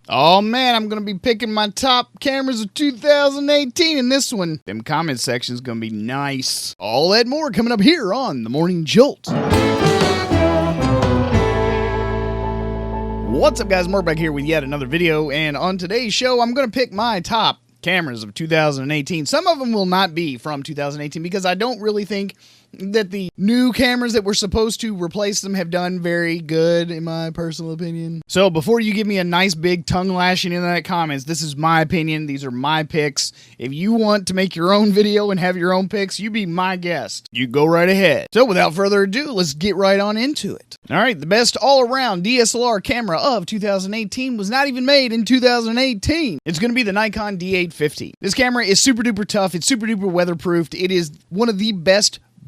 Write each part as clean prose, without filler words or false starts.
Oh man, I'm gonna be picking my top cameras of 2018 in this one. Them comment section's gonna be nice. All that more coming up here on The Morning Jolt. What's up guys, Mark back here with yet another video, and on today's show I'm gonna pick my top cameras of 2018. Some of them will not be from 2018 because I don't really think that the new cameras that were supposed to replace them have done very good, in my personal opinion. So before you give me a nice big tongue lashing in that comments, this is my opinion. These are my picks. If you want to make your own video and have your own picks, you be my guest. You go right ahead. So without further ado, let's get right on into it. All right, the best all-around DSLR camera of 2018 was not even made in 2018. It's going to be the Nikon D850. This camera is super duper tough. It's super duper weatherproofed. It is one of the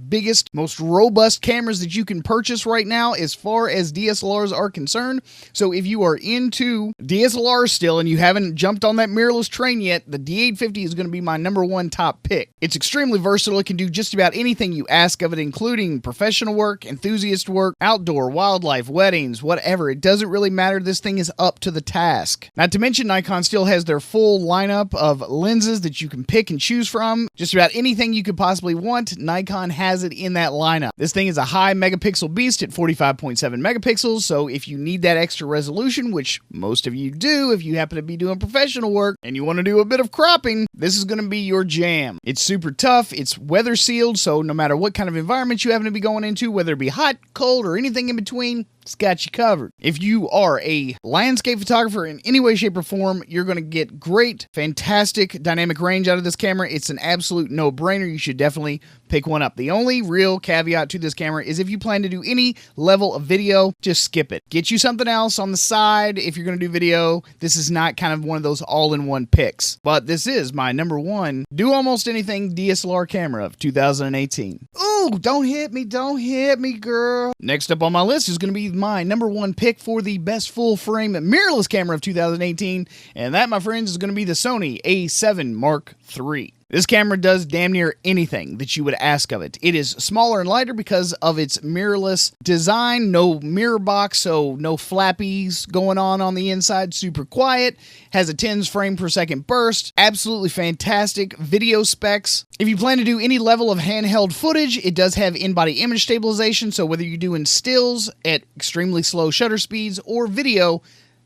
biggest, most robust cameras that you can purchase right now as far as DSLRs are concerned. So if you are into DSLRs still and you haven't jumped on that mirrorless train yet, the D850 is going to be my #1 top pick. It's extremely versatile. It can do just about anything you ask of it, including professional work, enthusiast work, outdoor, wildlife, weddings, whatever. It doesn't really matter. This thing is up to the task. Not to mention Nikon still has their full lineup of lenses that you can pick and choose from. Just about anything you could possibly want, Nikon has it in that lineup. This thing is a high megapixel beast at 45.7 megapixels, so if you need that extra resolution, which most of you do if you happen to be doing professional work and you want to do a bit of cropping, this is going to be your jam. It's super tough, it's weather sealed, so no matter what kind of environment you happen to be going into, whether it be hot, cold, or anything in between, it's got you covered. If you are a landscape photographer in any way, shape, or form, you're going to get great, fantastic dynamic range out of this camera. It's an absolute no-brainer. You should definitely pick one up. The only real caveat to this camera is if you plan to do any level of video, just skip it. Get you something else on the side if you're going to do video. This is not kind of one of those all-in-one picks, but this is my #1 do almost anything DSLR camera of 2018. Ooh, don't hit me, girl. Next up on my list is going to be my #1 pick for the best full-frame mirrorless camera of 2018, and that, my friends, is going to be the Sony A7 Mark III. This camera does damn near anything that you would ask of it. It is smaller and lighter because of its mirrorless design. No mirror box, so no flappies going on the inside. Super quiet. Has a 10 frame per second burst. Absolutely fantastic video specs. If you plan to do any level of handheld footage, it does have in-body image stabilization, so whether you're doing stills at extremely slow shutter speeds or video,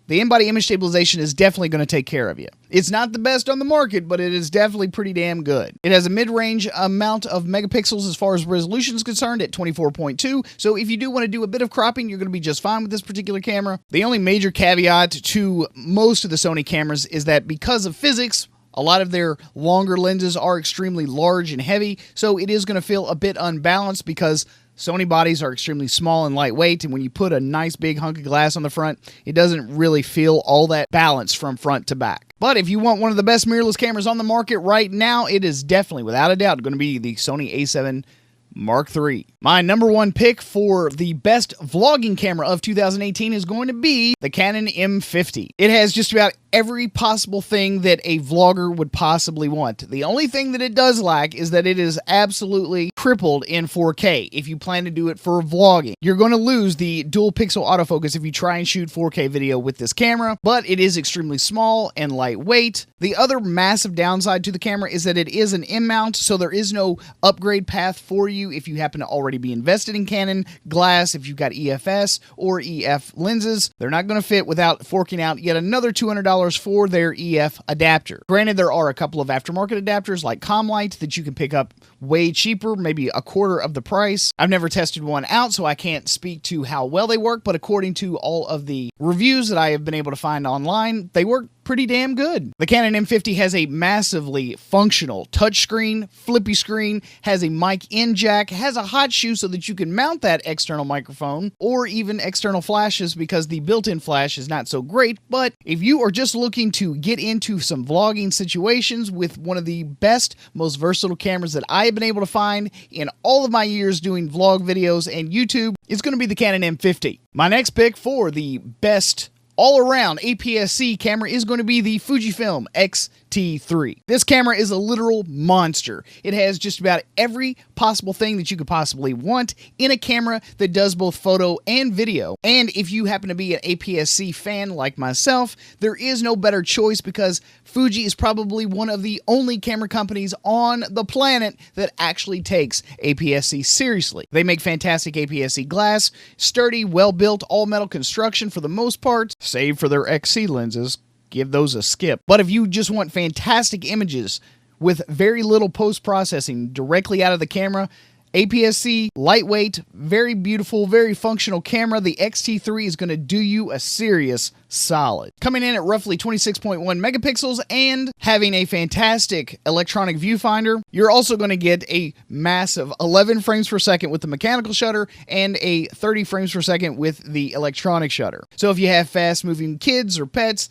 the in-body image stabilization is definitely going to take care of you. It's not the best on the market, but it is definitely pretty damn good. It has a mid-range amount of megapixels as far as resolution is concerned at 24.2, so if you do want to do a bit of cropping, you're going to be just fine with this particular camera. The only major caveat to most of the Sony cameras is that because of physics, a lot of their longer lenses are extremely large and heavy, so it is going to feel a bit unbalanced because Sony bodies are extremely small and lightweight, and when you put a nice big hunk of glass on the front, it doesn't really feel all that balanced from front to back. But if you want one of the best mirrorless cameras on the market right now, it is definitely, without a doubt, going to be the Sony A7 Mark III. My #1 pick for the best vlogging camera of 2018 is going to be the Canon M50. It has just about every possible thing that a vlogger would possibly want. The only thing that it does lack is that it is absolutely crippled in 4K. If you plan to do it for vlogging, you're going to lose the dual pixel autofocus if you try and shoot 4K video with this camera, but it is extremely small and lightweight. The other massive downside to the camera is that it is an M-mount, so there is no upgrade path for you if you happen to already be invested in Canon glass. If you've got EFS or EF lenses, they're not going to fit without forking out yet another $200 for their EF adapter. Granted, there are a couple of aftermarket adapters like Comlight that you can pick up way cheaper, maybe a quarter of the price. I've never tested one out, so I can't speak to how well they work, but according to all of the reviews that I have been able to find online, they work pretty damn good. The Canon M50 has a massively functional touchscreen, flippy screen, has a mic in jack, has a hot shoe so that you can mount that external microphone or even external flashes because the built-in flash is not so great. But if you are just looking to get into some vlogging situations with one of the best, most versatile cameras that I have been able to find in all of my years doing vlog videos and YouTube, it's going to be the Canon M50. My next pick for the best all-around APS-C camera is going to be the Fujifilm X-T3. This camera is a literal monster. It has just about every possible thing that you could possibly want in a camera that does both photo and video. And if you happen to be an APS-C fan like myself, there is no better choice because Fuji is probably one of the only camera companies on the planet that actually takes APS-C seriously. They make fantastic APS-C glass, sturdy, well-built, all-metal construction for the most part, save for their XC lenses. Give those a skip. But if you just want fantastic images with very little post-processing directly out of the camera, APS-C, lightweight, very beautiful, very functional camera, the X-T3 is going to do you a serious solid. Coming in at roughly 26.1 megapixels and having a fantastic electronic viewfinder, you're also going to get a massive 11 frames per second with the mechanical shutter and a 30 frames per second with the electronic shutter. So if you have fast-moving kids or pets,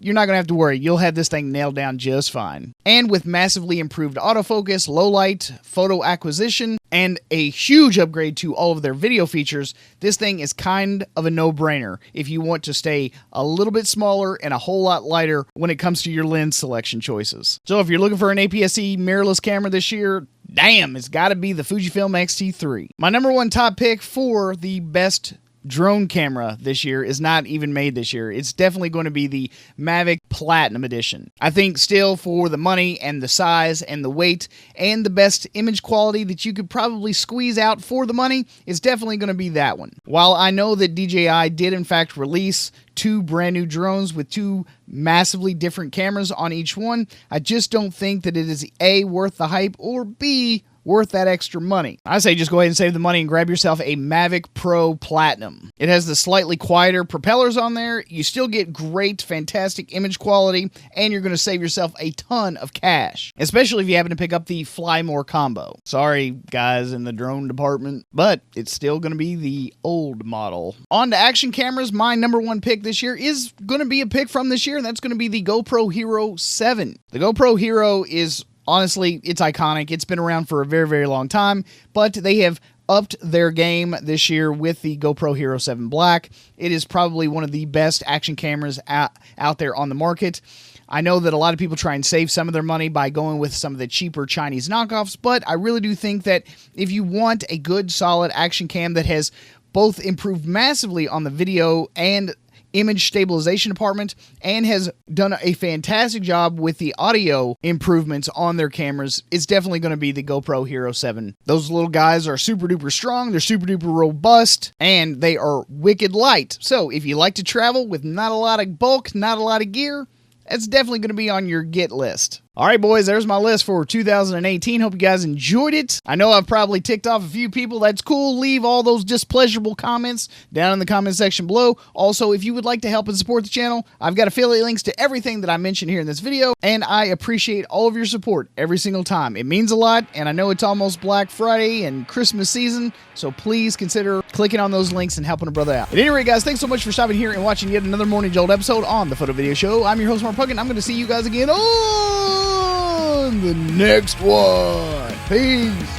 you're not going to have to worry. You'll have this thing nailed down just fine. And with massively improved autofocus, low light, photo acquisition, and a huge upgrade to all of their video features, this thing is kind of a no-brainer if you want to stay a little bit smaller and a whole lot lighter when it comes to your lens selection choices. So if you're looking for an APS-C mirrorless camera this year, damn, it's got to be the Fujifilm X-T3. My number one top pick for the best drone camera this year is not even made this year. It's definitely going to be the Mavic Platinum Edition. I think still for the money and the size and the weight and the best image quality that you could probably squeeze out for the money, it's definitely going to be that one. While I know that DJI did in fact release two brand new drones with two massively different cameras on each one, I just don't think that it is A, worth the hype, or B, worth that extra money. I say just go ahead and save the money and grab yourself a Mavic Pro Platinum. It has the slightly quieter propellers on there. You still get great, fantastic image quality, and you're going to save yourself a ton of cash, especially if you happen to pick up the Fly More combo. Sorry, guys in the drone department, but it's still going to be the old model. On to action cameras, my number one pick this year is going to be a pick from this year, and that's going to be the GoPro Hero 7. The GoPro Hero is honestly, it's iconic. It's been around for a very, very long time, but they have upped their game this year with the GoPro Hero 7 Black. It is probably one of the best action cameras out there on the market. I know that a lot of people try and save some of their money by going with some of the cheaper Chinese knockoffs, but I really do think that if you want a good, solid action cam that has both improved massively on the video and image stabilization department and has done a fantastic job with the audio improvements on their cameras, it's definitely going to be the GoPro Hero 7. Those little guys are super duper strong, they're super duper robust, and they are wicked light. So if you like to travel with not a lot of bulk, not a lot of gear, that's definitely going to be on your get list. All right, boys, there's my list for 2018. Hope you guys enjoyed it. I know I've probably ticked off a few people. That's cool. Leave all those displeasurable comments down in the comment section below. Also, if you would like to help and support the channel, I've got affiliate links to everything that I mentioned here in this video, and I appreciate all of your support every single time. It means a lot, and I know it's almost Black Friday and Christmas season, so please consider clicking on those links and helping a brother out. At any rate, guys, thanks so much for stopping here and watching yet another Morning Jolt episode on The Photo Video Show. I'm your host, Mark Puckett. I'm going to see you guys again on the next one. Peace.